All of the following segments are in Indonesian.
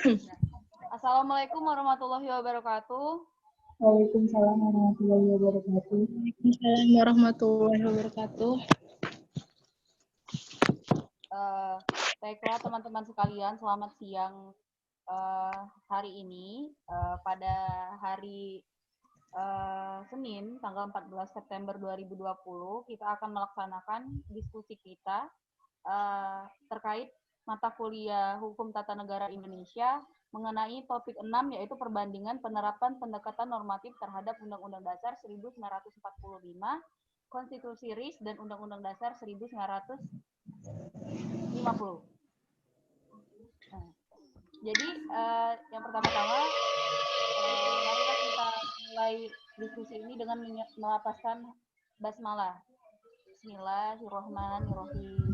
Assalamualaikum warahmatullahi wabarakatuh. Waalaikumsalam warahmatullahi wabarakatuh. Waalaikumsalam warahmatullahi wabarakatuh. Baiklah teman-teman sekalian, selamat siang hari ini. Pada hari Senin, tanggal 14 September 2020, kita akan melaksanakan diskusi kita terkait mata kuliah Hukum Tata Negara Indonesia mengenai topik 6, yaitu perbandingan penerapan pendekatan normatif terhadap Undang-Undang Dasar 1945, Konstitusi RIS, dan Undang-Undang Dasar 1950. Jadi yang pertama-tama, marilah kita mulai diskusi ini dengan melafazkan basmalah. Bismillahirrahmanirrahim.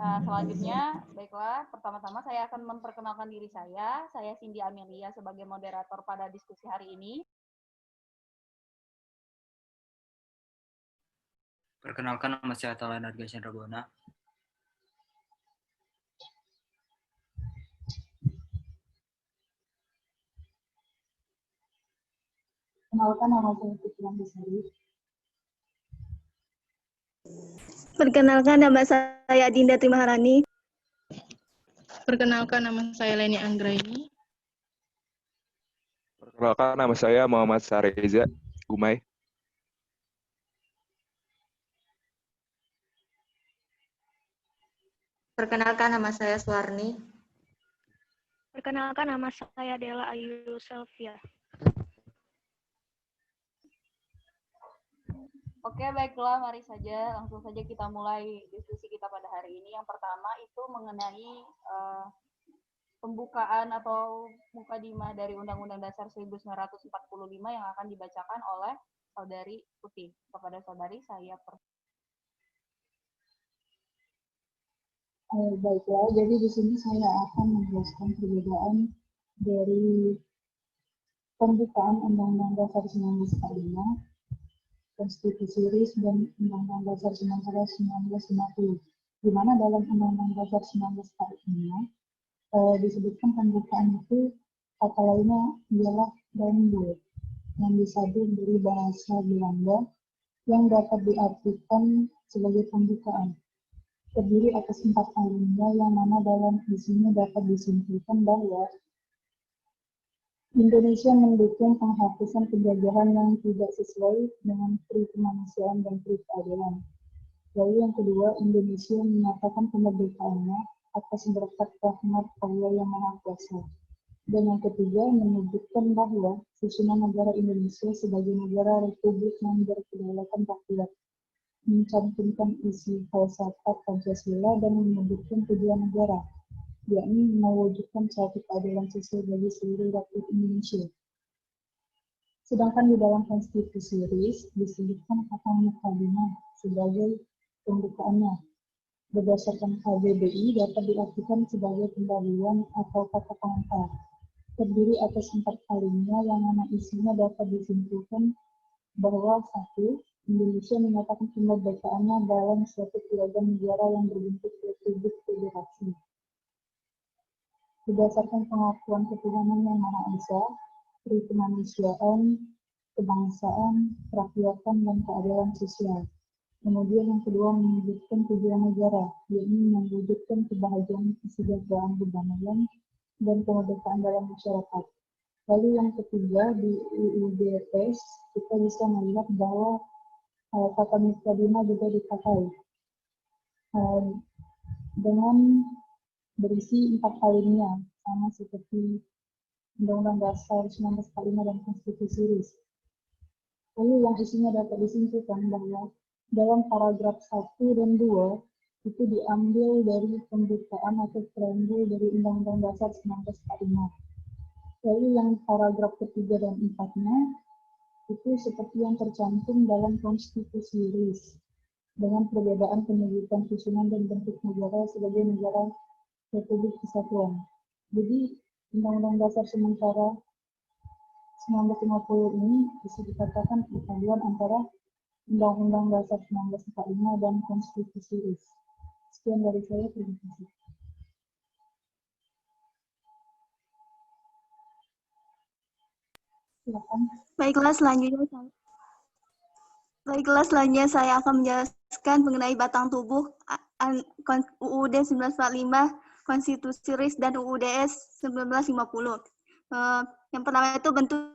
Selanjutnya, baiklah, pertama-tama saya akan memperkenalkan diri saya. Saya Cindy Amelia sebagai moderator pada diskusi hari ini. Perkenalkan, nama saya Atala Narga Chandrabona. Kenalkan, nama saya Fitri Besari. Perkenalkan, nama saya Dinda Trimaharani. Perkenalkan, nama saya Leni Anggraini. Perkenalkan, nama saya Muhammad Sareza Gumai. Perkenalkan, nama saya Suwarni. Perkenalkan, nama saya Dela Ayu Selvia. Oke, baiklah, mari saja langsung saja kita mulai diskusi kita pada hari ini. Yang pertama itu mengenai pembukaan atau mukadimah dari Undang-Undang Dasar 1945 yang akan dibacakan oleh Saudari Putih. Kepada saudari, saya Baiklah, jadi di sini saya akan menjelaskan perbedaan dari pembukaan Undang-Undang Dasar 1945, Konstitusi RIS, dan Undang-Undang Dasar 1950. Di mana dalam Undang-Undang Dasar 1945 disebutkan pembukaan itu kata lainnya ialah preambul, yang disadur dari bahasa Belanda yang dapat diartikan sebagai pembukaan. Terdiri atas 4 alinea yang mana dalam isinya dapat disimpulkan bahwa Indonesia mendukung penghapusan penjajahan yang tidak sesuai dengan pri kemanusiaan dan pri keadilan. Lalu yang kedua, Indonesia menyatakan kemerdekaannya atas berkat rahmat Allah yang Maha Kuasa. Dan yang ketiga, menyebutkan bahwa susunan negara Indonesia sebagai negara republik yang berkedaulatan rakyat, mencantumkan isi falsafat Pancasila dan menyebutkan tujuan negara, yakni mewujudkan suatu keadilan sosial bagi seluruh rakyat Indonesia. Sedangkan di dalam Konstitusi RIS disebutkan kata mukadimah sebagai pembukaannya. Berdasarkan KBBI dapat diartikan sebagai pendahuluan atau kata pengantar. Terdiri atas 4 alinea yang mana isinya dapat disimpulkan bahwa 1. Indonesia menyatakan kemerdekaannya dalam suatu piagam negara yang berbentuk republik federasi. Berdasarkan pengakuan ketuhanan yang Maha Esa, pri kemanusiaan, kebangsaan, kerakyatan, dan keadilan sosial. Kemudian yang kedua menyebutkan tujuan negara, yakni mewujudkan kebahagiaan, kesejahteraan, perdamaian, dan kemerdekaan dalam masyarakat. Lalu yang ketiga di UUDS kita bisa melihat bahwa kata mukadimah juga dipakai dengan berisi 4 alinea sama seperti Undang-Undang Dasar 1945 dan Konstitusi RIS. Lalu yang isinya dapat disimpulkan bahwa dalam paragraf 1 dan 2 itu diambil dari pembukaan atau preambul dari Undang-Undang Dasar 1945. Lalu yang paragraf ketiga dan 4-nya itu seperti yang tercantum dalam Konstitusi RIS dengan perbedaan penyebutan susunan dan bentuk negara sebagai negara Republik Kesatuan. Jadi Undang-Undang Dasar sementara 1950 ini bisa dikatakan perpaduan antara Undang-Undang Dasar 1945 dan Konstitusi RIS. Sekian dari saya, terima kasih. Silakan. Baiklah, selanjutnya saya akan menjelaskan mengenai batang tubuh UUD 1945, Konstitusi RIS, dan UUDS 1950. Yang pertama itu bentuknya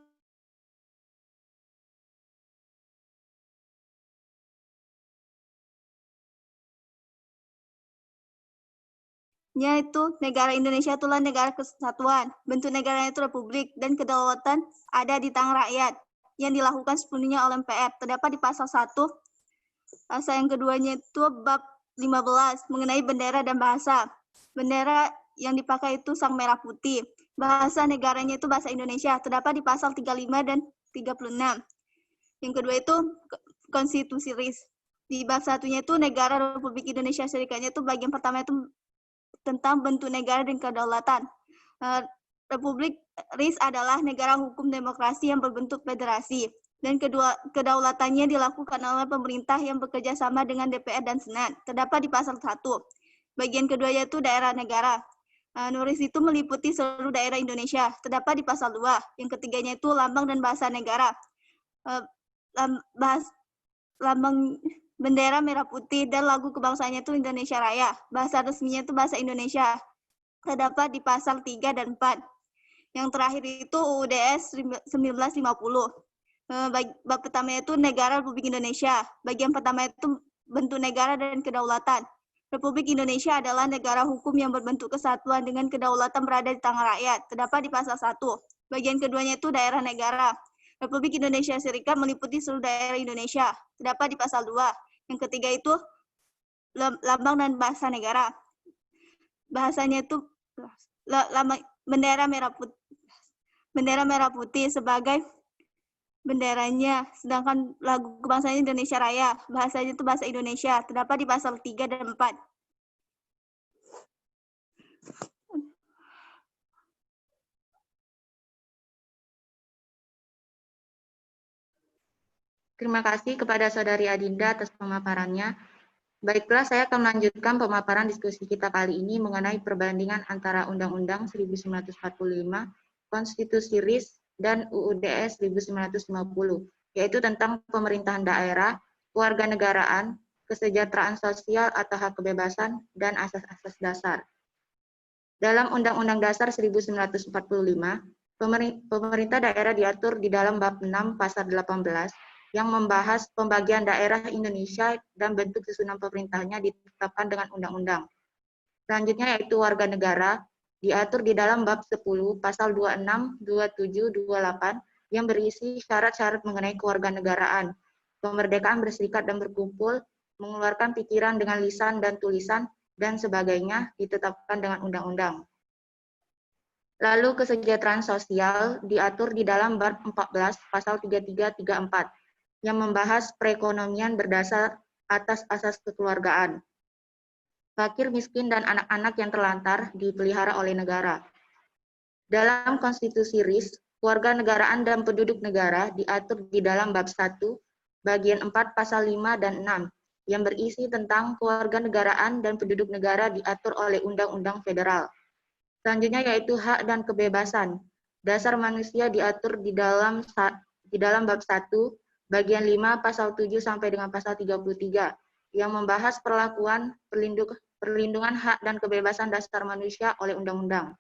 itu negara Indonesia itulah negara kesatuan. Bentuk negaranya itu republik dan kedaulatan ada di tangan rakyat yang dilakukan sepenuhnya oleh MPR. Terdapat di pasal 1. Pasal yang keduanya itu bab 15 mengenai bendera dan bahasa. Bendera yang dipakai itu sang merah putih. Bahasa negaranya itu bahasa Indonesia. Terdapat di pasal 35 dan 36. Yang kedua itu Konstitusi RIS. Di bab satunya itu negara Republik Indonesia Serikatnya itu bagian pertama itu tentang bentuk negara dan kedaulatan. Republik RIS adalah negara hukum demokrasi yang berbentuk federasi dan kedaulatannya dilakukan oleh pemerintah yang bekerja sama dengan DPR dan Senat. Terdapat di pasal 1. Bagian kedua yaitu daerah negara. RIS itu meliputi seluruh daerah Indonesia. Terdapat di pasal 2. Yang ketiganya itu lambang dan bahasa negara. Lambang bendera merah putih dan lagu kebangsaannya itu Indonesia Raya. Bahasa resminya itu bahasa Indonesia. Terdapat di pasal 3 dan 4. Yang terakhir itu UUDS 1950. Bab pertama itu negara Republik Indonesia. Bagian pertama itu bentuk negara dan kedaulatan. Republik Indonesia adalah negara hukum yang berbentuk kesatuan dengan kedaulatan berada di tangan rakyat. Terdapat di pasal 1. Bagian keduanya itu daerah negara. Republik Indonesia Serikat meliputi seluruh daerah Indonesia. Terdapat di pasal 2. Yang ketiga itu lambang dan bahasa negara. Bahasanya itu bendera merah putih sebagai benderanya, sedangkan lagu kebangsaan Indonesia Raya, bahasanya itu bahasa Indonesia. Terdapat di pasal 3 dan 4. Terima kasih kepada Saudari Adinda atas pemaparannya. Baiklah, saya akan melanjutkan pemaparan diskusi kita kali ini mengenai perbandingan antara Undang-Undang 1945, Konstitusi RIS, dan UUDS 1950, yaitu tentang pemerintahan daerah, kewarganegaraan, kesejahteraan sosial atau hak kebebasan, dan asas-asas dasar. Dalam Undang-Undang Dasar 1945, pemerintah daerah diatur di dalam bab 6 pasal 18 yang membahas pembagian daerah Indonesia dan bentuk susunan pemerintahnya ditetapkan dengan undang-undang. Selanjutnya yaitu warga negara, diatur di dalam bab 10 pasal 26, 27, 28 yang berisi syarat-syarat mengenai kewarganegaraan, kemerdekaan berserikat dan berkumpul, mengeluarkan pikiran dengan lisan dan tulisan, dan sebagainya ditetapkan dengan undang-undang. Lalu kesejahteraan sosial diatur di dalam bab 14 pasal 33, 34 yang membahas perekonomian berdasar atas asas kekeluargaan. Fakir, miskin, dan anak-anak yang terlantar dipelihara oleh negara. Dalam Konstitusi RIS, kewarganegaraan dan penduduk negara diatur di dalam bab 1, bagian 4 pasal 5 dan 6, yang berisi tentang kewarganegaraan dan penduduk negara diatur oleh Undang-Undang Federal. Selanjutnya yaitu hak dan kebebasan. Dasar manusia diatur di dalam bab 1, bagian 5 pasal 7 sampai dengan pasal 33 yang membahas perlindungan hak dan kebebasan dasar manusia oleh undang-undang.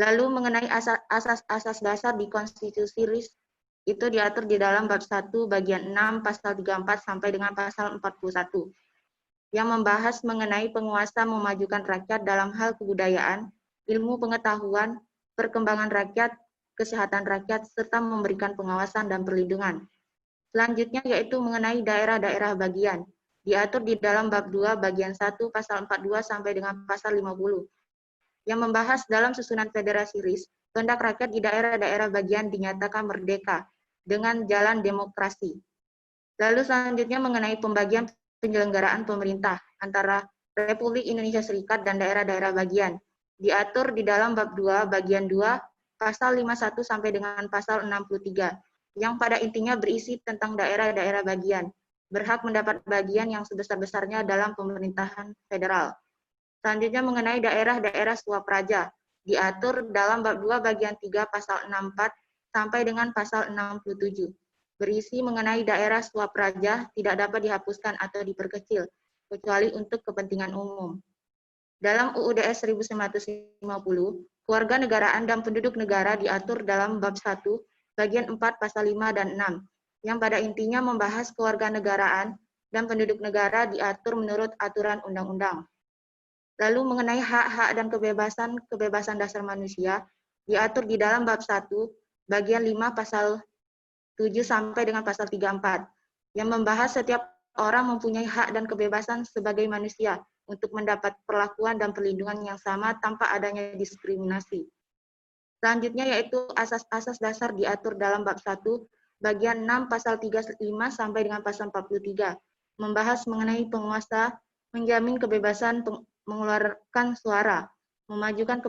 Lalu mengenai asas-asas dasar di Konstitusi RIS itu diatur di dalam bab 1 bagian 6 pasal 34 sampai dengan pasal 41 yang membahas mengenai penguasa memajukan rakyat dalam hal kebudayaan, ilmu pengetahuan, perkembangan rakyat, kesehatan rakyat, serta memberikan pengawasan dan perlindungan. Selanjutnya yaitu mengenai daerah-daerah bagian, diatur di dalam bab 2 bagian 1 pasal 42 sampai dengan pasal 50, yang membahas dalam susunan federasi RIS, kehendak rakyat di daerah-daerah bagian dinyatakan merdeka dengan jalan demokrasi. Lalu selanjutnya mengenai pembagian penyelenggaraan pemerintah antara Republik Indonesia Serikat dan daerah-daerah bagian, diatur di dalam bab 2 bagian 2 pasal 51 sampai dengan pasal 63, yang pada intinya berisi tentang daerah-daerah bagian, berhak mendapat bagian yang sebesar-besarnya dalam pemerintahan federal. Selanjutnya mengenai daerah-daerah swapraja, diatur dalam bab 2 bagian 3 pasal 64 sampai dengan pasal 67. Berisi mengenai daerah swapraja tidak dapat dihapuskan atau diperkecil, kecuali untuk kepentingan umum. Dalam UUD 1950, kewarganegaraan dan penduduk negara diatur dalam bab 1, bagian 4 pasal 5 dan 6, yang pada intinya membahas kewarganegaraan dan penduduk negara diatur menurut aturan undang-undang. Lalu mengenai hak-hak dan kebebasan dasar manusia, diatur di dalam bab 1, bagian 5 pasal 7 sampai dengan pasal 34, yang membahas setiap orang mempunyai hak dan kebebasan sebagai manusia untuk mendapat perlakuan dan perlindungan yang sama tanpa adanya diskriminasi. Selanjutnya yaitu asas-asas dasar diatur dalam bab 1, bagian 6 pasal 35 sampai dengan pasal 43, membahas mengenai penguasa, menjamin kebebasan mengeluarkan suara, memajukan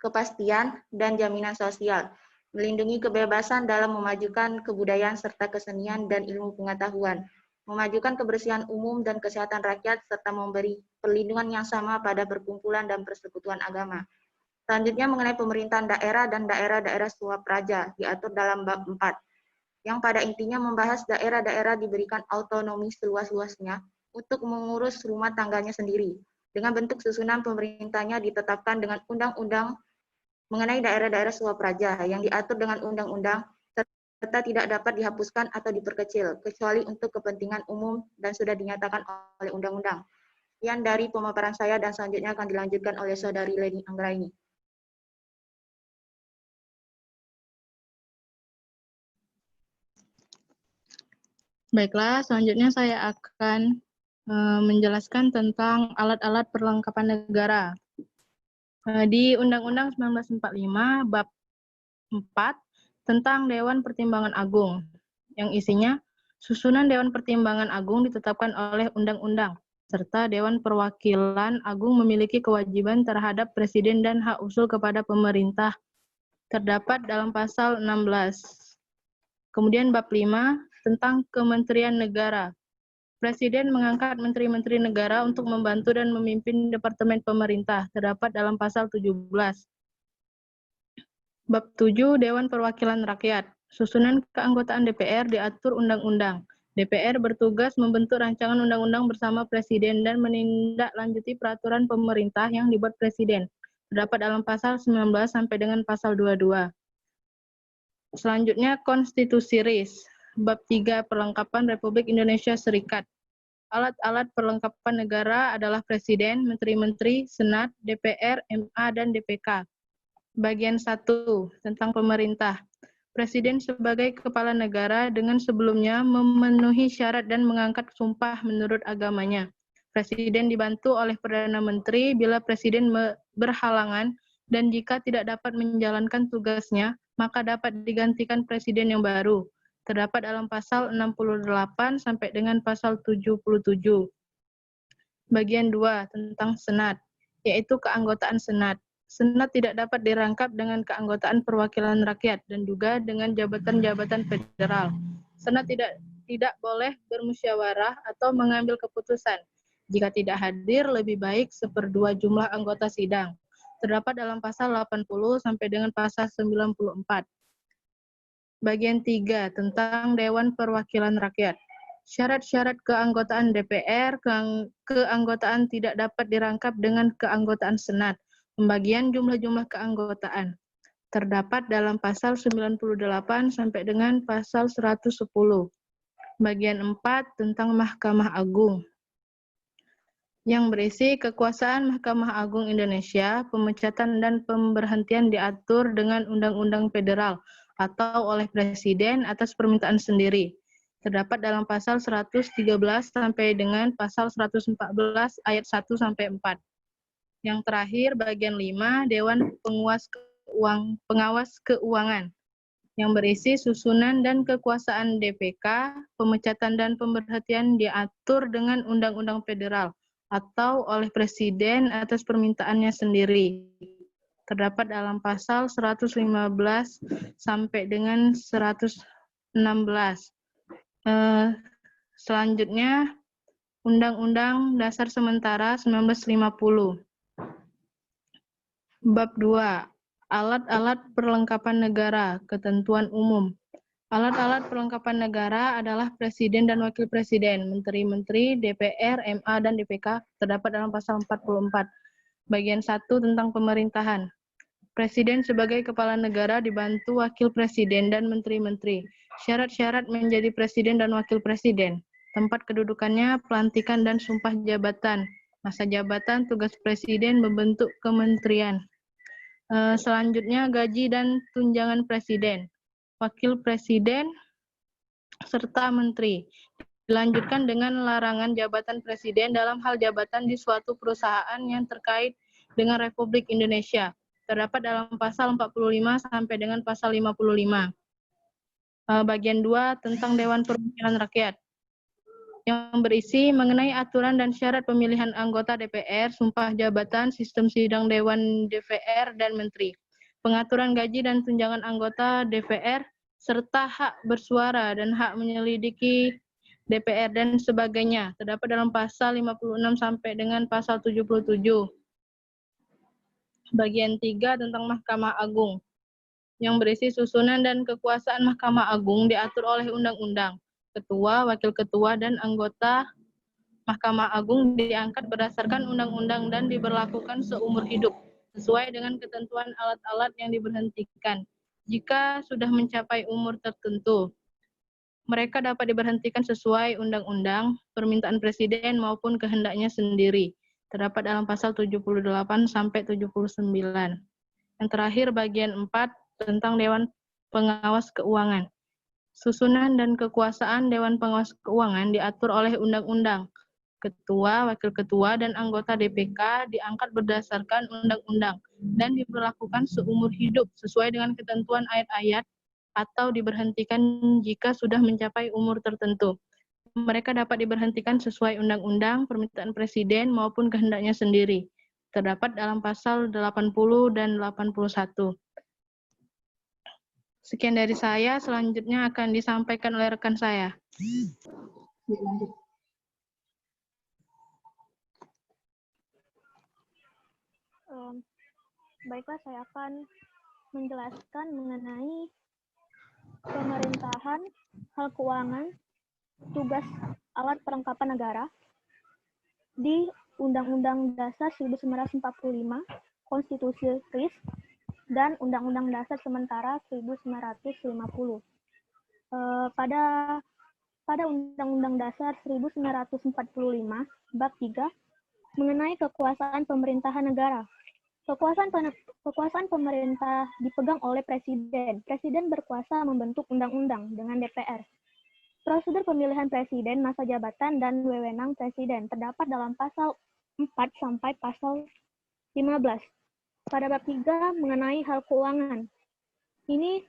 kepastian dan jaminan sosial, melindungi kebebasan dalam memajukan kebudayaan serta kesenian dan ilmu pengetahuan, memajukan kebersihan umum dan kesehatan rakyat, serta memberi perlindungan yang sama pada perkumpulan dan persekutuan agama. Selanjutnya mengenai pemerintahan daerah dan daerah-daerah swapraja diatur dalam bab 4, yang pada intinya membahas daerah-daerah diberikan otonomi seluas-luasnya untuk mengurus rumah tangganya sendiri, dengan bentuk susunan pemerintahnya ditetapkan dengan undang-undang mengenai daerah-daerah swapraja yang diatur dengan undang-undang serta tidak dapat dihapuskan atau diperkecil, kecuali untuk kepentingan umum dan sudah dinyatakan oleh undang-undang. Sekian dari pemaparan saya dan selanjutnya akan dilanjutkan oleh Saudari Leni Anggraini. Baiklah, selanjutnya saya akan menjelaskan tentang alat-alat perlengkapan negara. Di Undang-Undang 1945, Bab 4, tentang Dewan Pertimbangan Agung, yang isinya susunan Dewan Pertimbangan Agung ditetapkan oleh undang-undang, serta Dewan Perwakilan Agung memiliki kewajiban terhadap Presiden dan hak usul kepada pemerintah, terdapat dalam pasal 16. Kemudian Bab 5, tentang Kementerian Negara. Presiden mengangkat menteri-menteri negara untuk membantu dan memimpin departemen pemerintah, terdapat dalam pasal 17. Bab 7, Dewan Perwakilan Rakyat. Susunan keanggotaan DPR diatur undang-undang. DPR bertugas membentuk rancangan undang-undang bersama Presiden dan menindaklanjuti peraturan pemerintah yang dibuat Presiden. Terdapat dalam pasal 19 sampai dengan pasal 22. Selanjutnya, Konstitusi RIS. Bab 3, Perlengkapan Republik Indonesia Serikat. Alat-alat perlengkapan negara adalah Presiden, Menteri-Menteri, Senat, DPR, MA, dan DPK. Bagian 1, tentang pemerintah. Presiden sebagai kepala negara dengan sebelumnya memenuhi syarat dan mengangkat sumpah menurut agamanya. Presiden dibantu oleh Perdana Menteri bila Presiden berhalangan dan jika tidak dapat menjalankan tugasnya, maka dapat digantikan Presiden yang baru. Terdapat dalam pasal 68 sampai dengan pasal 77. Bagian 2, tentang Senat, yaitu keanggotaan Senat. Senat tidak dapat dirangkap dengan keanggotaan perwakilan rakyat dan juga dengan jabatan-jabatan federal. Senat tidak boleh bermusyawarah atau mengambil keputusan. Jika tidak hadir, lebih baik 1/2 jumlah anggota sidang. Terdapat dalam pasal 80 sampai dengan pasal 94. Bagian 3, tentang Dewan Perwakilan Rakyat. Syarat-syarat keanggotaan DPR, keanggotaan tidak dapat dirangkap dengan keanggotaan Senat. Pembagian jumlah-jumlah keanggotaan terdapat dalam pasal 98 sampai dengan pasal 110. Bagian 4, tentang Mahkamah Agung, yang berisi kekuasaan Mahkamah Agung Indonesia, pemecatan dan pemberhentian diatur dengan Undang-Undang Federal atau oleh Presiden atas permintaan sendiri. Terdapat dalam pasal 113 sampai dengan pasal 114 ayat 1 sampai 4. Yang terakhir, bagian 5, Dewan Pengawas Keuangan, yang berisi susunan dan kekuasaan DPK, pemecatan dan pemberhentian diatur dengan Undang-Undang Federal atau oleh Presiden atas permintaannya sendiri. Terdapat dalam pasal 115 sampai dengan 116. Selanjutnya, Undang-Undang Dasar Sementara 1950. Bab 2, Alat-alat perlengkapan negara, ketentuan umum. Alat-alat perlengkapan negara adalah Presiden dan Wakil Presiden, Menteri-Menteri, DPR, MA, dan DPK terdapat dalam pasal 44. Bagian 1 tentang pemerintahan. Presiden sebagai kepala negara dibantu Wakil Presiden dan Menteri-Menteri. Syarat-syarat menjadi Presiden dan Wakil Presiden. Tempat kedudukannya, pelantikan dan sumpah jabatan. Masa jabatan, tugas Presiden membentuk kementerian. Selanjutnya, gaji dan tunjangan Presiden, Wakil Presiden, serta Menteri. Dilanjutkan dengan larangan jabatan Presiden dalam hal jabatan di suatu perusahaan yang terkait dengan Republik Indonesia. Terdapat dalam pasal 45 sampai dengan pasal 55. Bagian 2 tentang Dewan Perwakilan Rakyat, yang berisi mengenai aturan dan syarat pemilihan anggota DPR, sumpah jabatan, sistem sidang Dewan DPR, dan Menteri. Pengaturan gaji dan tunjangan anggota DPR, serta hak bersuara dan hak menyelidiki DPR dan sebagainya. Terdapat dalam pasal 56 sampai dengan pasal 77. Bagian 3 tentang Mahkamah Agung, yang berisi susunan dan kekuasaan Mahkamah Agung diatur oleh undang-undang. Ketua, wakil ketua, dan anggota Mahkamah Agung diangkat berdasarkan undang-undang dan diberlakukan seumur hidup, sesuai dengan ketentuan alat-alat yang diberhentikan. Jika sudah mencapai umur tertentu, mereka dapat diberhentikan sesuai undang-undang, permintaan Presiden maupun kehendaknya sendiri. Terdapat dalam pasal 78 sampai 79. Yang terakhir, bagian 4 tentang Dewan Pengawas Keuangan. Susunan dan kekuasaan Dewan Pengawas Keuangan diatur oleh undang-undang. Ketua, wakil ketua, dan anggota DPK diangkat berdasarkan undang-undang dan diberlakukan seumur hidup sesuai dengan ketentuan ayat-ayat atau diberhentikan jika sudah mencapai umur tertentu. Mereka dapat diberhentikan sesuai undang-undang, permintaan Presiden maupun kehendaknya sendiri. Terdapat dalam pasal 80 dan 81. Sekian dari saya, selanjutnya akan disampaikan oleh rekan saya. Baiklah, saya akan menjelaskan mengenai pemerintahan, hal keuangan, tugas alat perlengkapan negara di Undang-Undang Dasar 1945, Konstitusi RIS, dan Undang-Undang Dasar Sementara 1950. Pada Undang-Undang Dasar 1945, Bab 3, mengenai kekuasaan pemerintahan negara. Kekuasaan pemerintah dipegang oleh Presiden. Presiden berkuasa membentuk undang-undang dengan DPR. Prosedur pemilihan Presiden, masa jabatan, dan wewenang Presiden terdapat dalam pasal 4 sampai pasal 15. Pada bab 3 mengenai hal keuangan. Ini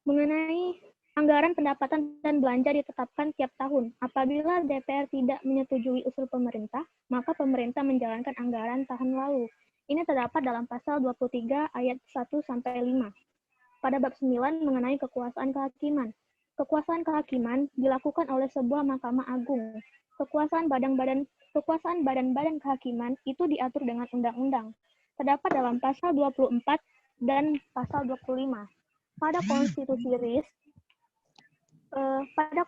mengenai anggaran pendapatan dan belanja ditetapkan tiap tahun. Apabila DPR tidak menyetujui usul pemerintah, maka pemerintah menjalankan anggaran tahun lalu. Ini terdapat dalam pasal 23 ayat 1 sampai 5. Pada bab 9 mengenai kekuasaan kehakiman. Kekuasaan kehakiman dilakukan oleh sebuah Mahkamah Agung. Kekuasaan badan-badan kehakiman itu diatur dengan undang-undang. Terdapat dalam pasal 24 dan pasal 25. Pada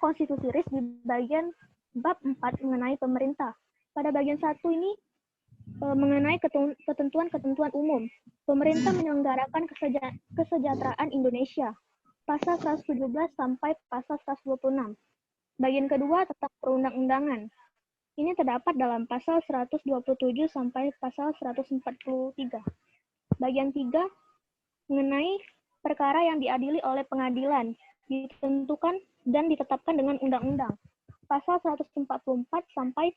Konstitusi RIS di bagian bab 4 mengenai pemerintah. Pada bagian 1 ini mengenai ketentuan-ketentuan umum. Pemerintah menyelenggarakan kesejahteraan Indonesia. Pasal 117 sampai pasal 126. Bagian kedua tentang perundang-undangan. Ini terdapat dalam pasal 127 sampai pasal 143. Bagian 3 mengenai perkara yang diadili oleh pengadilan, ditentukan dan ditetapkan dengan undang-undang. Pasal 144 sampai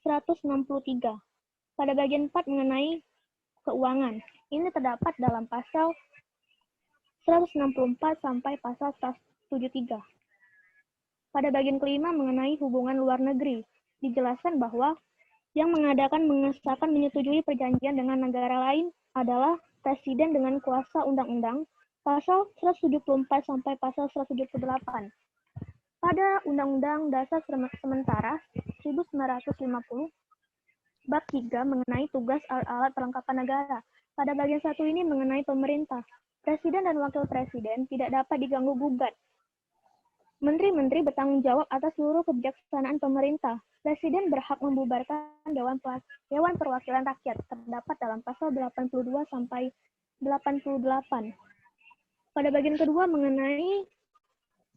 163. Pada bagian 4 mengenai keuangan. Ini terdapat dalam pasal 164 sampai pasal 173. Pada bagian kelima mengenai hubungan luar negeri. Dijelaskan bahwa yang mengadakan, mengesahkan, menyetujui perjanjian dengan negara lain adalah Presiden dengan kuasa undang-undang. Pasal 174 sampai pasal 178. Pada Undang-Undang Dasar Sementara 1950, Bab 3 mengenai tugas alat perlengkapan negara. Pada bagian 1 ini mengenai pemerintah. Presiden dan wakil presiden tidak dapat diganggu-gugat. Menteri-menteri bertanggung jawab atas seluruh kebijaksanaan pemerintah. Presiden berhak membubarkan Dewan Perwakilan Rakyat, terdapat dalam pasal 82 sampai 88. Pada bagian kedua mengenai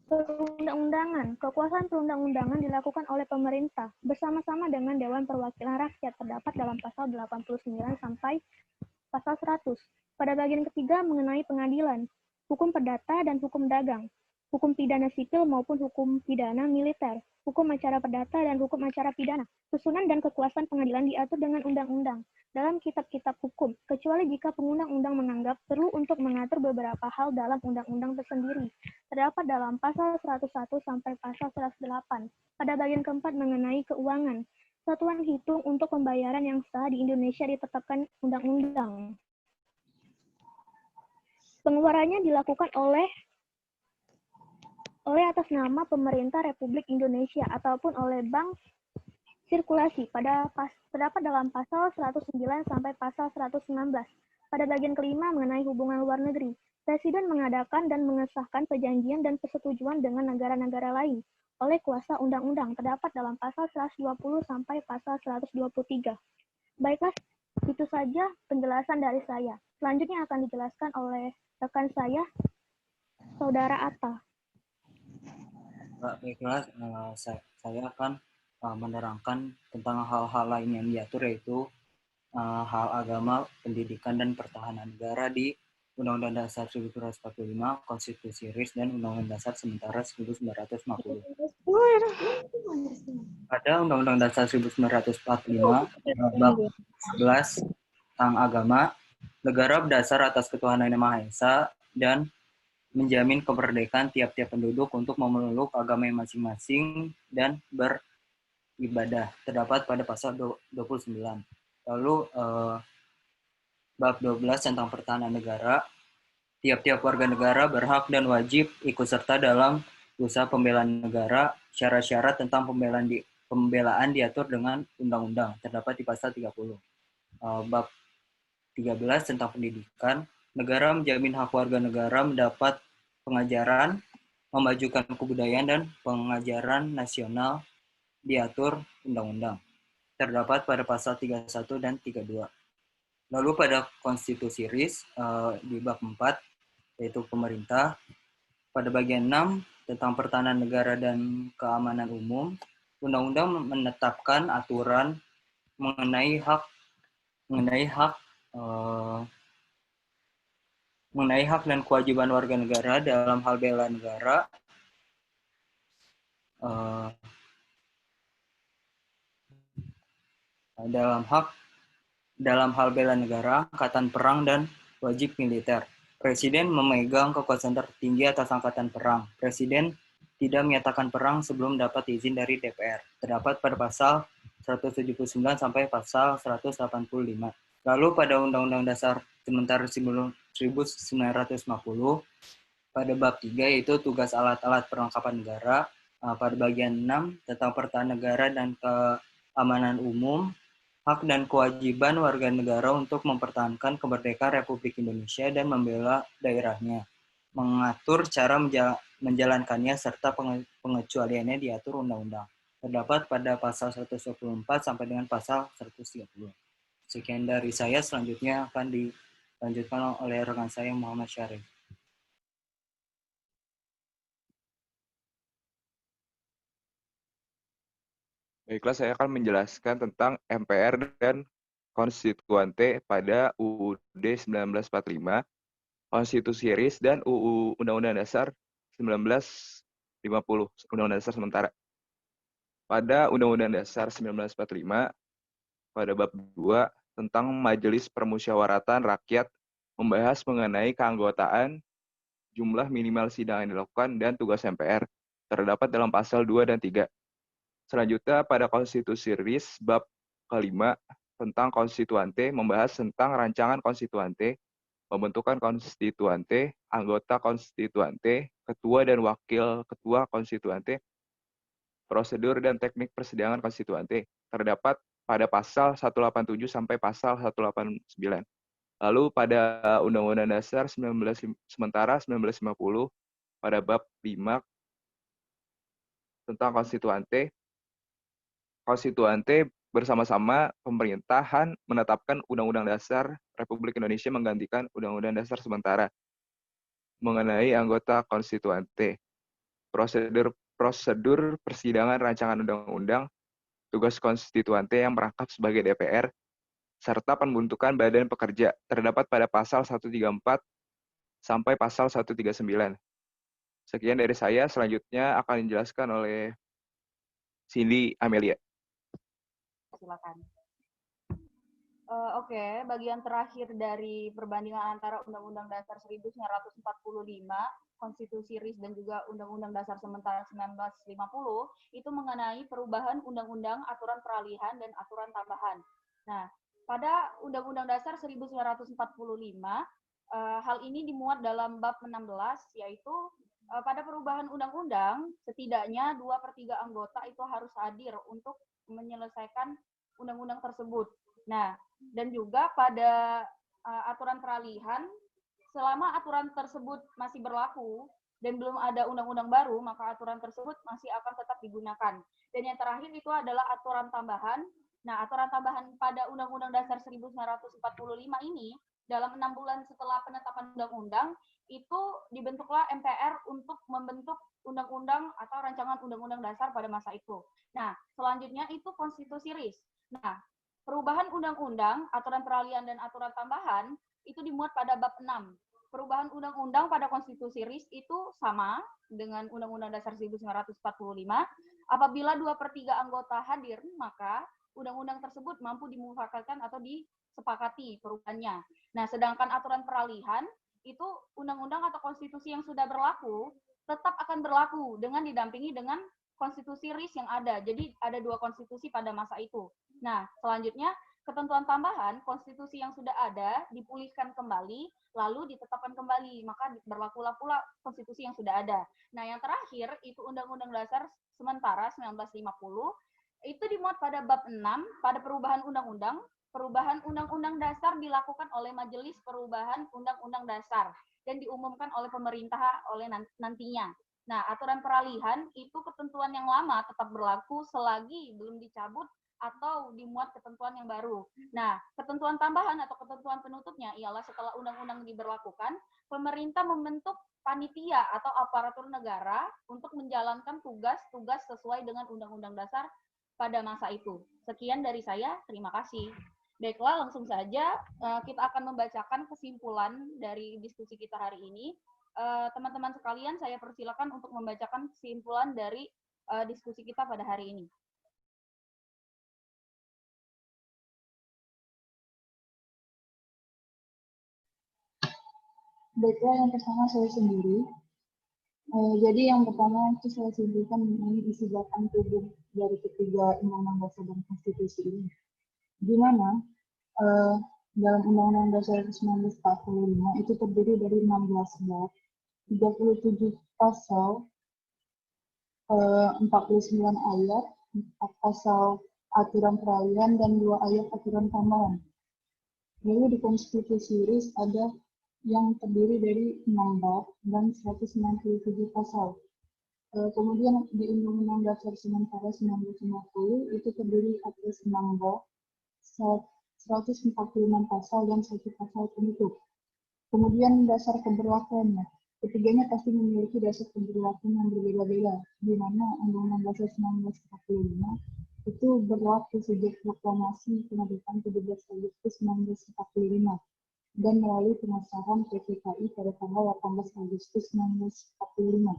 perundang-undangan. Kekuasaan perundang-undangan dilakukan oleh pemerintah bersama-sama dengan Dewan Perwakilan Rakyat, terdapat dalam pasal 89 sampai pasal 100. Pada bagian ketiga mengenai pengadilan, hukum perdata dan hukum dagang, hukum pidana sipil maupun hukum pidana militer, hukum acara perdata dan hukum acara pidana. Susunan dan kekuasaan pengadilan diatur dengan undang-undang dalam kitab-kitab hukum, kecuali jika pengundang-undang menganggap perlu untuk mengatur beberapa hal dalam undang-undang tersendiri. Terdapat dalam pasal 101 sampai pasal 108. Pada bagian keempat mengenai keuangan, satuan hitung untuk pembayaran yang sah di Indonesia ditetapkan undang-undang. Pengeluarannya dilakukan oleh atas nama pemerintah Republik Indonesia ataupun oleh Bank Sirkulasi terdapat dalam pasal 109 sampai pasal 119. Pada bagian kelima mengenai hubungan luar negeri, Presiden mengadakan dan mengesahkan perjanjian dan persetujuan dengan negara-negara lain oleh kuasa undang-undang, terdapat dalam pasal 120 sampai pasal 123. Baiklah, itu saja penjelasan dari saya. Selanjutnya akan dijelaskan oleh rekan saya, Saudara Atta. Baiklah, saya akan menerangkan tentang hal-hal lain yang diatur, yaitu hal agama, pendidikan, dan pertahanan negara di Undang-Undang Dasar 1945, Konstitusi RIS, dan Undang-Undang Dasar sementara 1950. Pada Undang-Undang Dasar 1945, bab 11 tentang agama, negara berdasar atas ketuhanan Yang Maha Esa dan menjamin kemerdekaan tiap-tiap penduduk untuk memeluk agama masing-masing dan beribadah, terdapat pada pasal 29. Lalu bab 12 tentang pertahanan negara, tiap-tiap warga negara berhak dan wajib ikut serta dalam usaha pembelaan negara. Syarat-syarat tentang pembelaan diatur dengan undang-undang, terdapat di pasal 30. Bab 13 tentang pendidikan, negara menjamin hak warga negara mendapat pengajaran, memajukan kebudayaan dan pengajaran nasional diatur undang-undang. Terdapat pada pasal 31 dan 32. Lalu pada Konstitusi RIS di bab 4, yaitu pemerintah, pada bagian 6 tentang pertahanan negara dan keamanan umum, undang-undang menetapkan aturan mengenai hak dan kewajiban warga negara dalam hal bela negara, dalam hal bela negara, angkatan perang, dan wajib militer. Presiden memegang kekuasaan tertinggi atas angkatan perang. Presiden tidak menyatakan perang sebelum dapat izin dari DPR. Terdapat pada pasal 179 sampai pasal 185. Lalu pada Undang-Undang Dasar sementara 1950, pada bab 3 yaitu tugas alat-alat perlengkapan negara, pada bagian 6 tentang pertahanan negara dan keamanan umum, hak dan kewajiban warga negara untuk mempertahankan kemerdekaan Republik Indonesia dan membela daerahnya, mengatur cara menjalankannya serta pengecualiannya diatur undang-undang. Terdapat pada pasal 124 sampai dengan pasal 130. Sekian dari saya, selanjutnya akan dilanjutkan oleh rekan saya Muhammad Syarif. Baiklah, saya akan menjelaskan tentang MPR dan Konstituante pada UUD 1945, Konstitusi RIS, dan UU Undang-Undang Dasar 1950, Undang-Undang Dasar sementara. Pada Undang-Undang Dasar 1945, pada bab 2 tentang Majelis Permusyawaratan Rakyat membahas mengenai keanggotaan, jumlah minimal sidang yang dilakukan, dan tugas MPR, terdapat dalam pasal 2 dan 3. Selanjutnya pada Konstitusi RIS bab kelima tentang Konstituante membahas tentang rancangan Konstituante, pembentukan Konstituante, anggota Konstituante, ketua dan wakil ketua Konstituante, prosedur dan teknik persidangan Konstituante, terdapat pada pasal 187 sampai pasal 189. Lalu pada Undang-Undang Dasar sementara 1950 pada bab 5 tentang konstituante bersama-sama pemerintahan menetapkan Undang-Undang Dasar Republik Indonesia menggantikan Undang-Undang Dasar sementara mengenai anggota konstituante, prosedur persidangan rancangan undang-undang, tugas konstituante yang merangkap sebagai DPR, serta pembentukan badan pekerja terdapat pada pasal 134 sampai pasal 139. Sekian dari saya, selanjutnya akan dijelaskan oleh Cindy Amelia. Silakan. Oke, bagian terakhir dari perbandingan antara Undang-Undang Dasar 1945, Konstitusi RIS, dan juga Undang-Undang Dasar Sementara 1950, itu mengenai perubahan undang-undang, aturan peralihan, dan aturan tambahan. Nah, pada Undang-Undang Dasar 1945, hal ini dimuat dalam bab 16, yaitu pada perubahan undang-undang, setidaknya 2/3 anggota itu harus hadir untuk menyelesaikan undang-undang tersebut. Nah, dan juga pada aturan peralihan, selama aturan tersebut masih berlaku dan belum ada undang-undang baru, maka aturan tersebut masih akan tetap digunakan. Dan yang terakhir itu adalah aturan tambahan. Nah, aturan tambahan pada Undang-Undang Dasar 1945 ini, dalam 6 bulan setelah penetapan undang-undang, itu dibentuklah MPR untuk membentuk undang-undang atau rancangan undang-undang dasar pada masa itu. Nah, selanjutnya itu konstitusi RIS. Nah, perubahan undang-undang, aturan peralihan, dan aturan tambahan itu dimuat pada bab 6. Perubahan undang-undang pada konstitusi RIS itu sama dengan Undang-Undang Dasar 1945. Apabila 2/3 anggota hadir, maka undang-undang tersebut mampu dimufakatkan atau disepakati perubahannya. Nah, sedangkan aturan peralihan itu undang-undang atau konstitusi yang sudah berlaku tetap akan berlaku dengan didampingi dengan konstitusi RIS yang ada. Jadi ada 2 konstitusi pada masa itu. Nah, selanjutnya ketentuan tambahan konstitusi yang sudah ada dipulihkan kembali, lalu ditetapkan kembali, maka berlakulah pula konstitusi yang sudah ada. Nah, yang terakhir itu Undang-Undang Dasar Sementara 1950, itu dimuat pada bab 6, pada perubahan undang-undang. Perubahan undang-undang dasar dilakukan oleh Majelis Perubahan Undang-Undang Dasar dan diumumkan oleh pemerintah oleh nantinya. Nah, aturan peralihan itu ketentuan yang lama tetap berlaku selagi belum dicabut atau dimuat ketentuan yang baru. Nah, ketentuan tambahan atau ketentuan penutupnya ialah setelah undang-undang diberlakukan, pemerintah membentuk panitia atau aparatur negara untuk menjalankan tugas-tugas sesuai dengan Undang-Undang Dasar pada masa itu. Sekian dari saya, terima kasih. Baiklah, langsung saja kita akan membacakan kesimpulan dari diskusi kita hari ini. Teman-teman sekalian, saya persilakan untuk membacakan kesimpulan dari diskusi kita pada hari ini. Baiklah, yang pertama saya sendiri. Jadi yang pertama itu saya simpulkan mengenai isi belakang tubuh dari ketiga Undang-Undang Dasar dan Konstitusi ini. Di mana dalam Undang-Undang Dasar 1945 itu terdiri dari 16 bab, 37 pasal, 49 ayat, 4 pasal aturan peralihan, dan 2 ayat aturan tambahan. Lalu di Konstitusi RIS ada yang terdiri dari 6 bab dan 197 pasal. Kemudian di Undang-Undang Dasar Sementara 1950 itu terdiri atas 6 bab, 146 pasal, dan 1 pasal penutup. Kemudian dasar keberlakuannya. Ketiganya pasti memiliki dasar keberlakuan yang berbeda-beda, di mana Undang-Undang Dasar 1945 itu berlaku sejak proklamasi kemerdekaan 17 Agustus 1945 dan melalui pengesahan PPKI pada tanggal 18 Agustus 1945.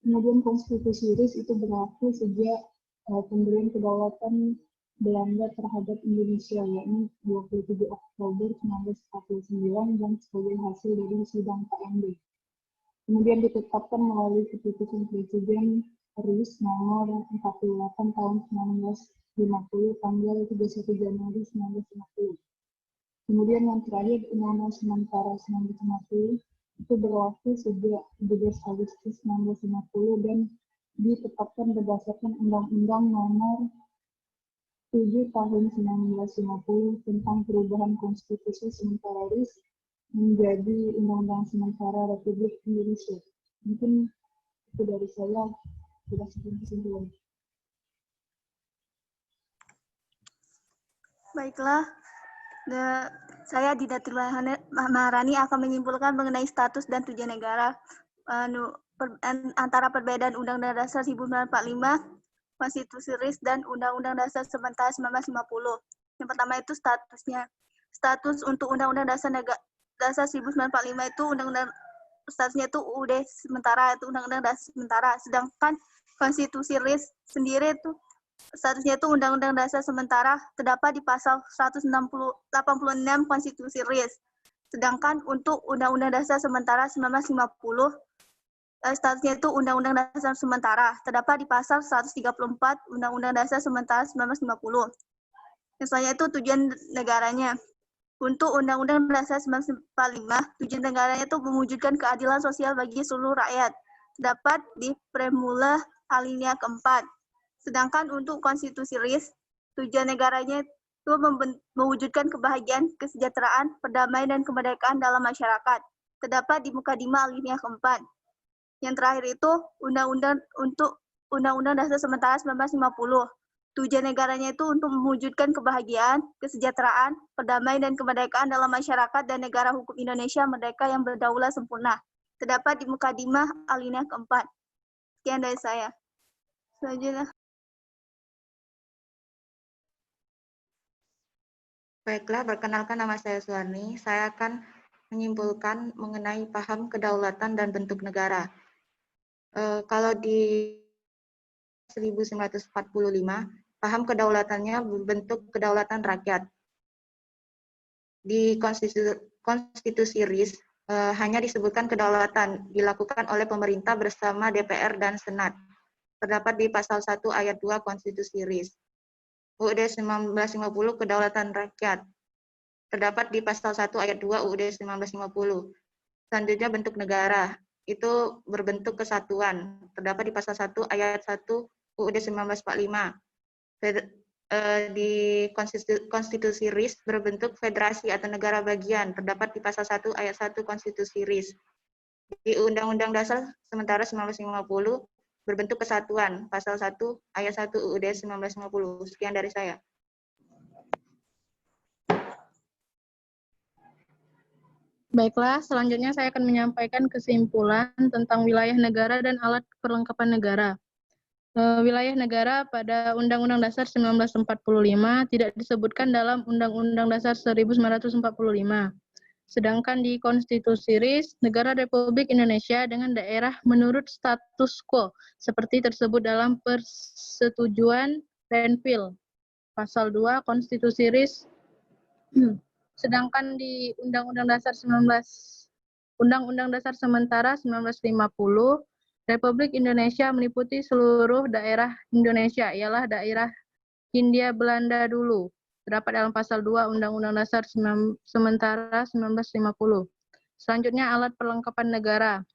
Kemudian Konstitusi RIS itu berlaku sejak pemberian kedaulatan Belanda terhadap Indonesia, yakni 27 Oktober 1949 dan sebagai hasil dari sidang KMB. Kemudian ditetapkan melalui keputusan Presiden RIS nomor 48 tahun 1950 tanggal 31 Januari 1950. Kemudian yang terakhir Undang-Undang Sementara 1950 itu berlaku sejak 17 Agustus 1950 dan ditetapkan berdasarkan Undang-Undang nomor 7 tahun 1950 tentang perubahan konstitusi sementara RIS menjadi Undang-Undang Sementara Republik Indonesia. Mungkin itu dari saya, sudah kesimpulan. Baiklah, saya Dida Maharani akan menyimpulkan mengenai status dan tujuan negara antara perbedaan Undang-Undang Dasar 1945, Konstitusi RIS, dan Undang-Undang Dasar Sementara 1950. Yang pertama itu statusnya. Status untuk Undang-Undang Dasar 1945 itu Undang-Undang statusnya itu UUD sementara, itu Undang-Undang Dasar sementara. Sedangkan Konstitusi RIS sendiri itu statusnya itu Undang-Undang Dasar Sementara, terdapat di pasal 186 Konstitusi RIS. Sedangkan untuk Undang-Undang Dasar Sementara 1950, statusnya itu Undang-Undang Dasar Sementara, terdapat di pasal 134 Undang-Undang Dasar Sementara 1950. Yang selanjutnya itu tujuan negaranya. Untuk Undang-Undang Dasar 1945, tujuan negaranya itu mewujudkan keadilan sosial bagi seluruh rakyat, terdapat di preambula alinea keempat. Sedangkan untuk Konstitusi RIS, tujuan negaranya itu mewujudkan kebahagiaan, kesejahteraan, perdamaian, dan kemerdekaan dalam masyarakat, terdapat di mukadimah alinea keempat. Yang terakhir itu Undang-Undang Dasar Sementara 1950. Tujuan negaranya itu untuk mewujudkan kebahagiaan, kesejahteraan, perdamaian, dan kemerdekaan dalam masyarakat dan negara hukum Indonesia merdeka yang berdaulat sempurna. Terdapat di mukadimah alinea keempat. Sekian dari saya. Selanjutnya. Baiklah, perkenalkan nama saya Suwarni. Saya akan menyimpulkan mengenai paham kedaulatan dan bentuk negara. Kalau di 1945, paham kedaulatannya berbentuk kedaulatan rakyat. Di Konstitusi RIS hanya disebutkan kedaulatan dilakukan oleh pemerintah bersama DPR dan Senat. Terdapat di pasal 1 ayat 2 Konstitusi RIS. UUD 1950 kedaulatan rakyat. Terdapat di pasal 1 ayat 2 UUD 1950. Selanjutnya bentuk negara. Itu berbentuk kesatuan. Terdapat di pasal 1 ayat 1 UUD 1945. Di Konstitusi RIS berbentuk federasi atau negara bagian. Terdapat di pasal 1 ayat 1 Konstitusi RIS. Di Undang-Undang Dasar Sementara 1950 berbentuk kesatuan. Pasal 1 ayat 1 UUD 1950. Sekian dari saya. Baiklah, selanjutnya saya akan menyampaikan kesimpulan tentang wilayah negara dan alat perlengkapan negara. Wilayah negara pada Undang-Undang Dasar 1945 tidak disebutkan dalam Undang-Undang Dasar 1945. Sedangkan di Konstitusi RIS, Negara Republik Indonesia dengan daerah menurut status quo, seperti tersebut dalam Persetujuan Renville, Pasal 2 Konstitusi RIS. Sedangkan di Undang-Undang Dasar Sementara 1950, Republik Indonesia meliputi seluruh daerah Indonesia, ialah daerah Hindia Belanda dulu. Terdapat dalam pasal 2 Undang-Undang Dasar Sementara 1950. Selanjutnya alat perlengkapan negara.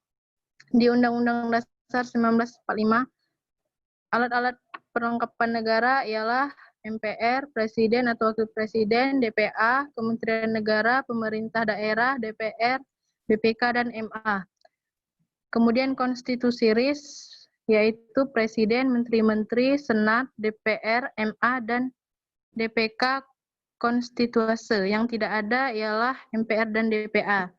Di Undang-Undang Dasar 1945, alat-alat perlengkapan negara ialah MPR, Presiden atau Wakil Presiden, DPA, Kementerian Negara, Pemerintah Daerah, DPR, BPK, dan MA. Kemudian Konstitusi RIS, yaitu Presiden, Menteri-Menteri, Senat, DPR, MA, dan DPK konstituase. Yang tidak ada ialah MPR dan DPA.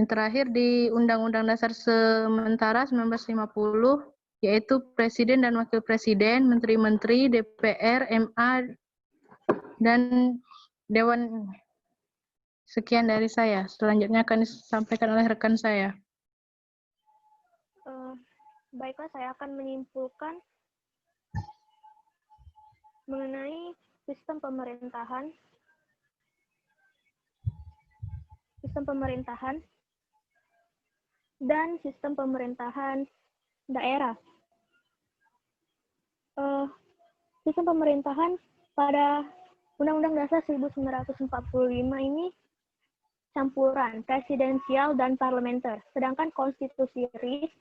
Yang terakhir di Undang-Undang Dasar Sementara 1950, yaitu Presiden dan Wakil Presiden, Menteri-Menteri, DPR, MA, dan Dewan. Sekian dari saya. Selanjutnya akan disampaikan oleh rekan saya. Baiklah, saya akan menyimpulkan mengenai sistem pemerintahan dan sistem pemerintahan daerah. Sistem pemerintahan pada Undang-Undang Dasar 1945 ini campuran presidensial dan parlementer, sedangkan Konstitusi RIS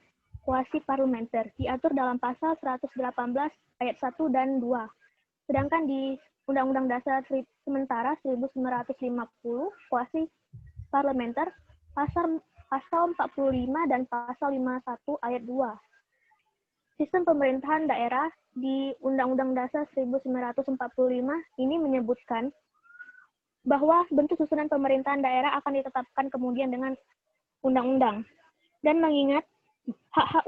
kuasi parlementer diatur dalam pasal 118 ayat 1 dan 2. Sedangkan di Undang-Undang Dasar Sementara 1950, kuasi parlementer, pasal 45 dan pasal 51 ayat 2. Sistem pemerintahan daerah di Undang-Undang Dasar 1945 ini menyebutkan bahwa bentuk susunan pemerintahan daerah akan ditetapkan kemudian dengan undang-undang, dan mengingat hak-hak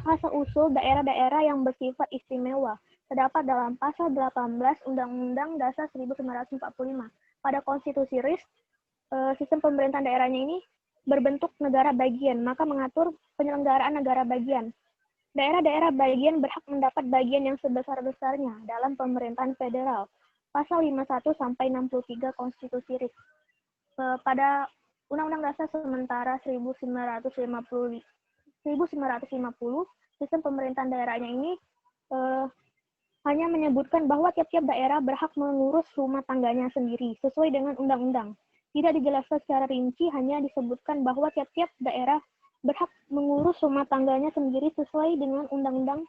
asal-usul daerah-daerah yang bersifat istimewa terdapat dalam pasal 18 Undang-Undang Dasar 1945. Pada konstitusi RIS, sistem pemerintahan daerahnya ini berbentuk negara bagian, maka mengatur penyelenggaraan negara bagian. Daerah-daerah bagian berhak mendapat bagian yang sebesar-besarnya dalam pemerintahan federal. Pasal 51 sampai 63 konstitusi RIS. Pada Undang-Undang Dasar Sementara 1950, sistem pemerintahan daerahnya ini hanya menyebutkan bahwa tiap-tiap daerah berhak mengurus rumah tangganya sendiri sesuai dengan undang-undang. Tidak dijelaskan secara rinci, hanya disebutkan bahwa tiap-tiap daerah berhak mengurus rumah tangganya sendiri sesuai dengan undang-undang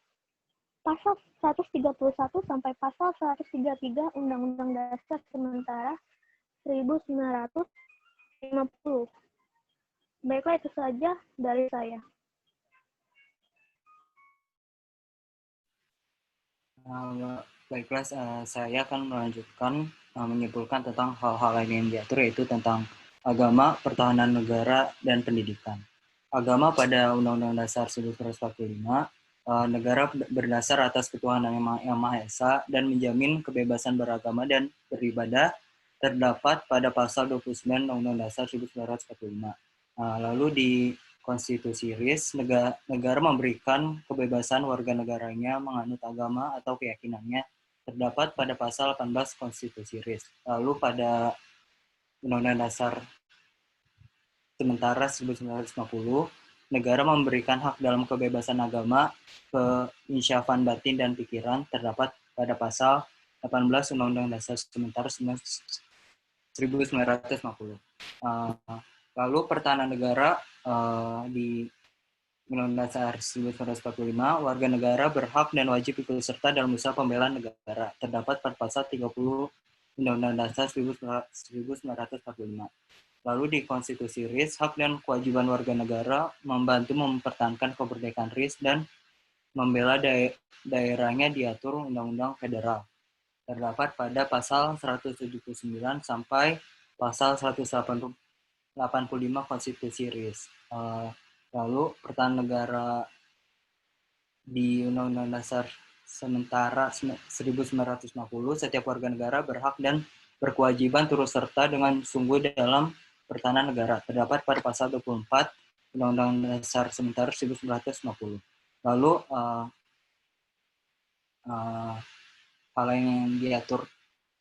pasal 131 sampai pasal 133 Undang-Undang Dasar Sementara 1950. Baiklah, itu saja dari saya. Baiklah, saya akan melanjutkan menyimpulkan tentang hal-hal lain yang diatur, yaitu tentang agama, pertahanan negara, dan pendidikan. Agama pada Undang-Undang Dasar 1945, negara berdasar atas ketuhanan yang Maha Esa dan menjamin kebebasan beragama dan beribadah terdapat pada pasal 29 Undang-Undang Dasar 1945. Lalu di Konstitusi RIS, negara memberikan kebebasan warga negaranya menganut agama atau keyakinannya terdapat pada pasal 18 Konstitusi RIS. Lalu pada Undang-Undang Dasar Sementara 1950, negara memberikan hak dalam kebebasan agama, keinsyafan batin dan pikiran terdapat pada pasal 18 Undang-Undang Dasar Sementara 1950. Lalu pertahanan negara di Undang-Undang Dasar 1945, warga negara berhak dan wajib ikut serta dalam usaha pembelaan negara. Terdapat pada pasal 30 Undang-Undang Dasar 1945. Lalu di Konstitusi RIS, hak dan kewajiban warga negara membantu mempertahankan kemerdekaan RIS dan membela daerahnya diatur Undang-Undang Federal. Terdapat pada pasal 179 sampai pasal 185 Konstitusi RIS. Lalu pertahanan negara di Undang-Undang Dasar Sementara 1950, setiap warga negara berhak dan berkewajiban turut serta dengan sungguh dalam pertahanan negara. Terdapat pada pasal 24 Undang-Undang Dasar Sementara 1950. Lalu hal yang diatur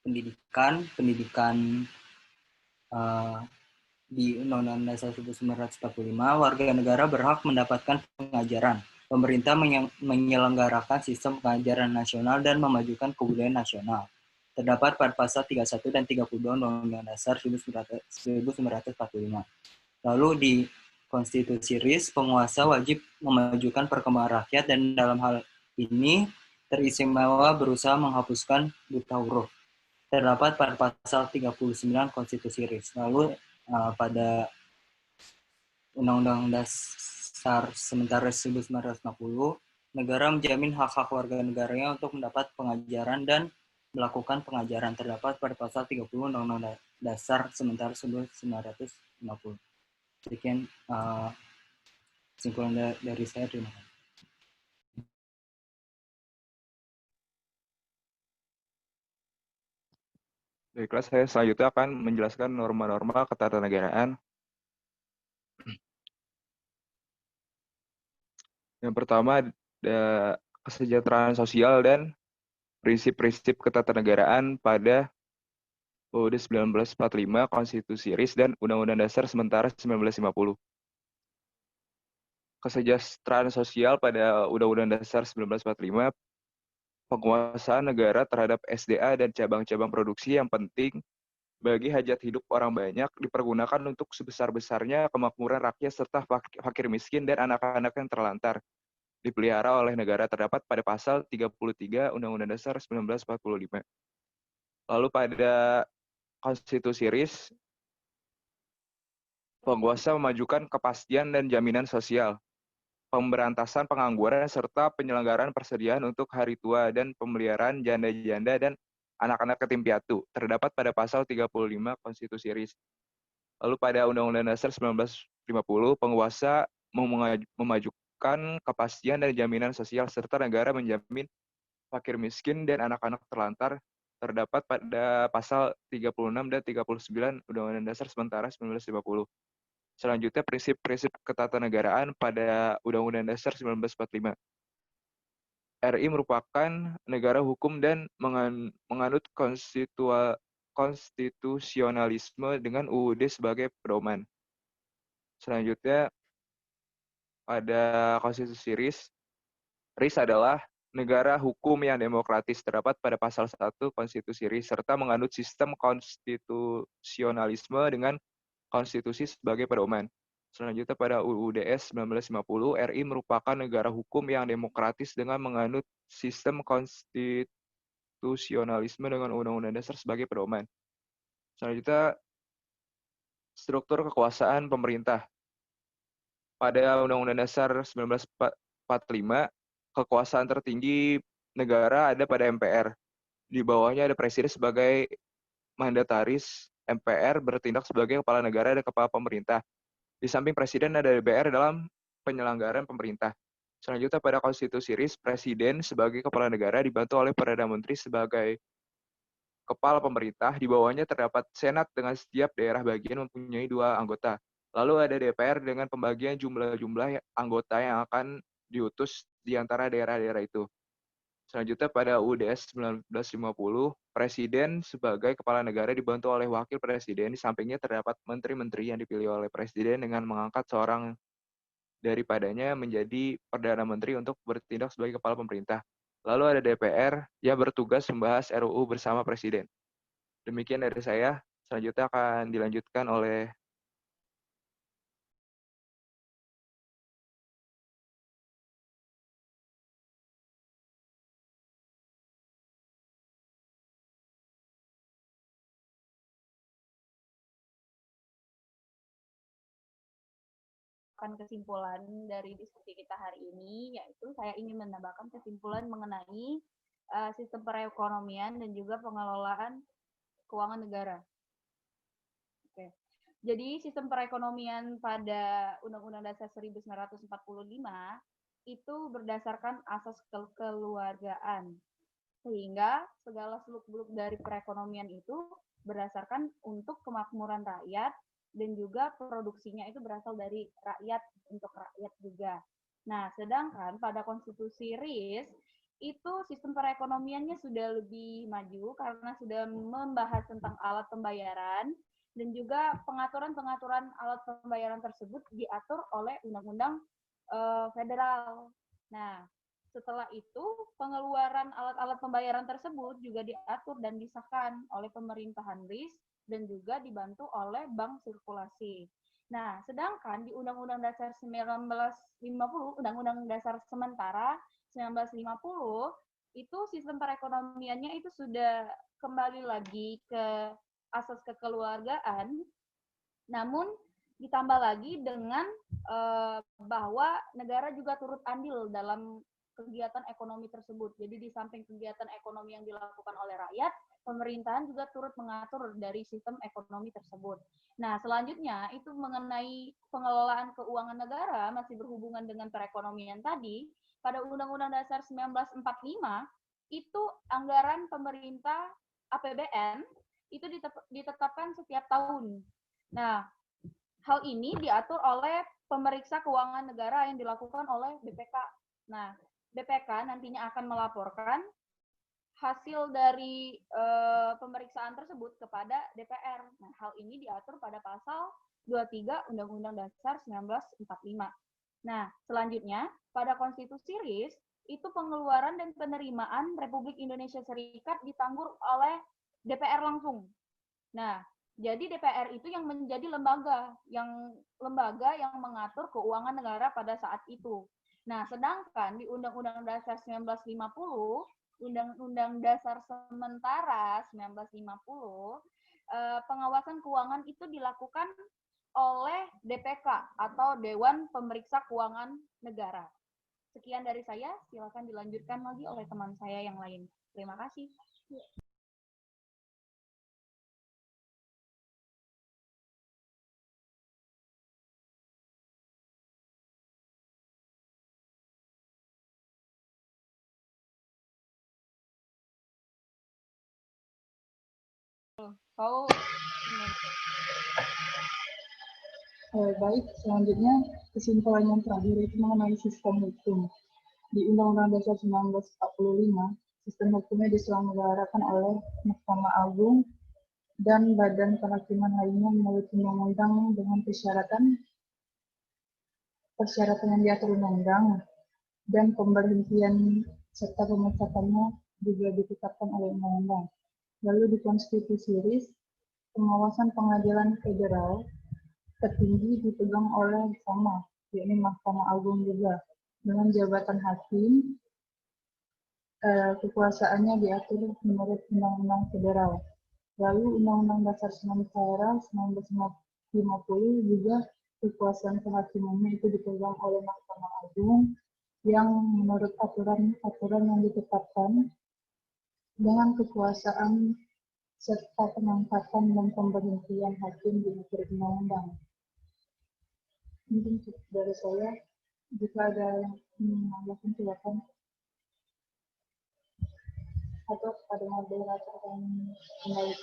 pendidikan di Undang-Undang Dasar 1945, warga negara berhak mendapatkan pengajaran. Pemerintah menyelenggarakan sistem pengajaran nasional dan memajukan kebudayaan nasional. Terdapat pada pasal 31 dan 32 Undang-Undang Dasar 1945. Lalu di Konstitusi RIS, penguasa wajib memajukan perkembangan rakyat dan dalam hal ini teristimewa berusaha menghapuskan buta huruf. Terdapat pada pasal 39 Konstitusi RIS. Lalu pada Undang-Undang Dasar Sementara 1950, negara menjamin hak-hak warga negaranya untuk mendapat pengajaran dan melakukan pengajaran. Terdapat pada pasal 30 Undang-Undang Dasar Sementara 1950. Sekian kesimpulan dari saya. Terima kasih. Baiklah, saya selanjutnya akan menjelaskan norma-norma ketatanegaraan. Yang pertama, ada kesejahteraan sosial dan prinsip-prinsip ketatanegaraan pada UUD 1945, Konstitusi RIS, dan Undang-Undang Dasar Sementara 1950. Kesejahteraan sosial pada Undang-Undang Dasar 1945, penguasaan negara terhadap SDA dan cabang-cabang produksi yang penting bagi hajat hidup orang banyak dipergunakan untuk sebesar-besarnya kemakmuran rakyat serta fakir miskin dan anak-anak yang terlantar. dipelihara oleh negara terdapat pada pasal 33 Undang-Undang Dasar 1945. Lalu pada konstitusi RIS, penguasa memajukan kepastian dan jaminan sosial, pemberantasan pengangguran, serta penyelenggaraan persediaan untuk hari tua dan pemeliharaan janda-janda dan anak-anak yatim piatu, terdapat pada pasal 35 konstitusi RIS. Lalu pada Undang-Undang Dasar 1950, penguasa memajukan kepastian dan jaminan sosial serta negara menjamin fakir miskin dan anak-anak terlantar, terdapat pada pasal 36 dan 39 Undang-Undang Dasar sementara 1950. Selanjutnya, prinsip-prinsip ketatanegaraan pada Undang-Undang Dasar 1945. RI merupakan negara hukum dan menganut konstitusionalisme dengan UUD sebagai pedoman. Selanjutnya, pada konstitusi RIS, RIS adalah negara hukum yang demokratis, terdapat pada pasal 1 konstitusi RIS, serta menganut sistem konstitusionalisme dengan konstitusi sebagai pedoman. Selanjutnya pada UUDS 1950, RI merupakan negara hukum yang demokratis dengan menganut sistem konstitusionalisme dengan Undang-Undang Dasar sebagai pedoman. Selanjutnya, struktur kekuasaan pemerintah. Pada Undang-Undang Dasar 1945, kekuasaan tertinggi negara ada pada MPR. Di bawahnya ada presiden sebagai mandataris, MPR bertindak sebagai kepala negara dan kepala pemerintah. Di samping presiden ada DPR dalam penyelenggaraan pemerintah. Selanjutnya pada konstitusi RIS, presiden sebagai kepala negara dibantu oleh Perdana Menteri sebagai kepala pemerintah. Di bawahnya terdapat Senat dengan setiap daerah bagian mempunyai 2 anggota. Lalu ada DPR dengan pembagian jumlah-jumlah anggota yang akan diutus di antara daerah-daerah itu. Selanjutnya pada UUDS 1950, presiden sebagai kepala negara dibantu oleh wakil presiden. Di sampingnya terdapat menteri-menteri yang dipilih oleh presiden dengan mengangkat seorang daripadanya menjadi perdana menteri untuk bertindak sebagai kepala pemerintah. Lalu ada DPR yang bertugas membahas RUU bersama presiden. Demikian dari saya. Selanjutnya akan dilanjutkan oleh kesimpulan dari diskusi kita hari ini, yaitu saya ingin menambahkan kesimpulan mengenai sistem perekonomian dan juga pengelolaan keuangan negara. Oke. Jadi sistem perekonomian pada Undang-Undang Dasar 1945 itu berdasarkan asas kekeluargaan, sehingga segala seluk-beluk dari perekonomian itu berdasarkan untuk kemakmuran rakyat, dan juga produksinya itu berasal dari rakyat untuk rakyat juga. Nah, sedangkan pada konstitusi RIS itu sistem perekonomiannya sudah lebih maju karena sudah membahas tentang alat pembayaran, dan juga pengaturan-pengaturan alat pembayaran tersebut diatur oleh Undang-Undang Federal. Nah, setelah itu pengeluaran alat-alat pembayaran tersebut juga diatur dan disahkan oleh pemerintahan RIS dan juga dibantu oleh bank sirkulasi. Nah, sedangkan di Undang-Undang Dasar 1950, Undang-Undang Dasar Sementara 1950, itu sistem perekonomiannya itu sudah kembali lagi ke asas kekeluargaan, namun ditambah lagi dengan bahwa negara juga turut andil dalam kegiatan ekonomi tersebut. Jadi di samping kegiatan ekonomi yang dilakukan oleh rakyat, pemerintahan juga turut mengatur dari sistem ekonomi tersebut. Nah, selanjutnya itu mengenai pengelolaan keuangan negara masih berhubungan dengan perekonomian tadi. Pada Undang-Undang Dasar 1945 itu anggaran pemerintah APBN itu ditetapkan setiap tahun. Nah, hal ini diatur oleh pemeriksa keuangan negara yang dilakukan oleh BPK. Nah, BPK nantinya akan melaporkan hasil dari pemeriksaan tersebut kepada DPR. Nah, hal ini diatur pada pasal 23 Undang-Undang Dasar 1945. Nah, selanjutnya pada konstitusi RIS itu pengeluaran dan penerimaan Republik Indonesia Serikat ditanggung oleh DPR langsung. Nah, jadi DPR itu yang menjadi lembaga yang mengatur keuangan negara pada saat itu. Nah, sedangkan di Undang-Undang Dasar 1950, Undang-Undang Dasar Sementara 1950, pengawasan keuangan itu dilakukan oleh DPK atau Dewan Pemeriksa Keuangan Negara. Sekian dari saya, silakan dilanjutkan lagi oleh teman saya yang lain. Terima kasih. Kau Baik, selanjutnya kesimpulan yang terakhir itu mengenai sistem hukum. Di Undang-Undang Dasar 1945, sistem hukumnya diselenggarakan oleh Mahkamah Agung dan badan kehakiman lainnya menurut undang-undang dengan persyaratan yang diatur undang-undang, dan pemberhentian serta pemecatannya juga ditetapkan oleh undang-undang. Lalu di Konstitusi RIS, pengawasan pengadilan federal tertinggi dipegang oleh sama, yakni Mahkamah Agung juga. Dengan jabatan hakim, kekuasaannya diatur menurut Undang-Undang Federal. Lalu Undang-Undang Dasar Sementara 1950 juga kekuasaan kehakimannya itu dipegang oleh Mahkamah Agung yang menurut aturan yang ditetapkan dengan kekuasaan serta pengangkatan dan pemberhentian hakim diatur undang-undang. Mungkin cukup dari saya. Jika ada yang menambahkan, silakan. Atau kepada moderator yang kembali.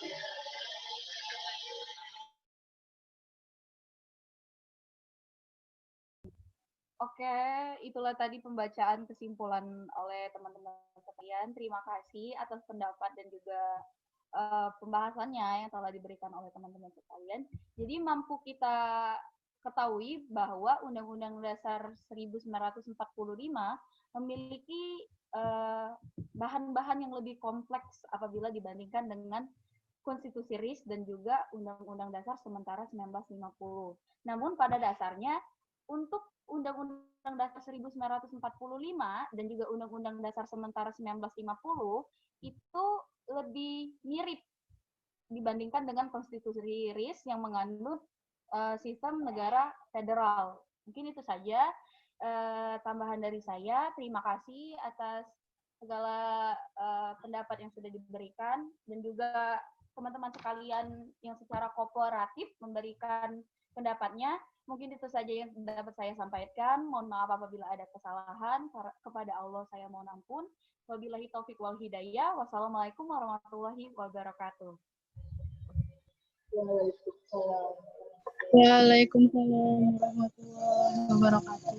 Oke, itulah tadi pembacaan kesimpulan oleh teman-teman sekalian. Terima kasih atas pendapat dan juga pembahasannya yang telah diberikan oleh teman-teman sekalian. Jadi mampu kita ketahui bahwa Undang-Undang Dasar 1945 memiliki bahan-bahan yang lebih kompleks apabila dibandingkan dengan Konstitusi RIS dan juga Undang-Undang Dasar Sementara 1950. Namun pada dasarnya untuk Undang-Undang Dasar 1945 dan juga Undang-Undang Dasar Sementara 1950 itu lebih mirip dibandingkan dengan Konstitusi RIS yang menganut sistem negara federal. Mungkin itu saja tambahan dari saya. Terima kasih atas segala pendapat yang sudah diberikan dan juga teman-teman sekalian yang secara kooperatif memberikan pendapatnya. Mungkin itu saja yang dapat saya sampaikan. Mohon maaf apabila ada kesalahan. Kepada Allah saya mohon ampun. Wabillahi taufik wal hidayah. Wassalamualaikum warahmatullahi wabarakatuh. Waalaikumsalam. Waalaikumsalam warahmatullahi wabarakatuh.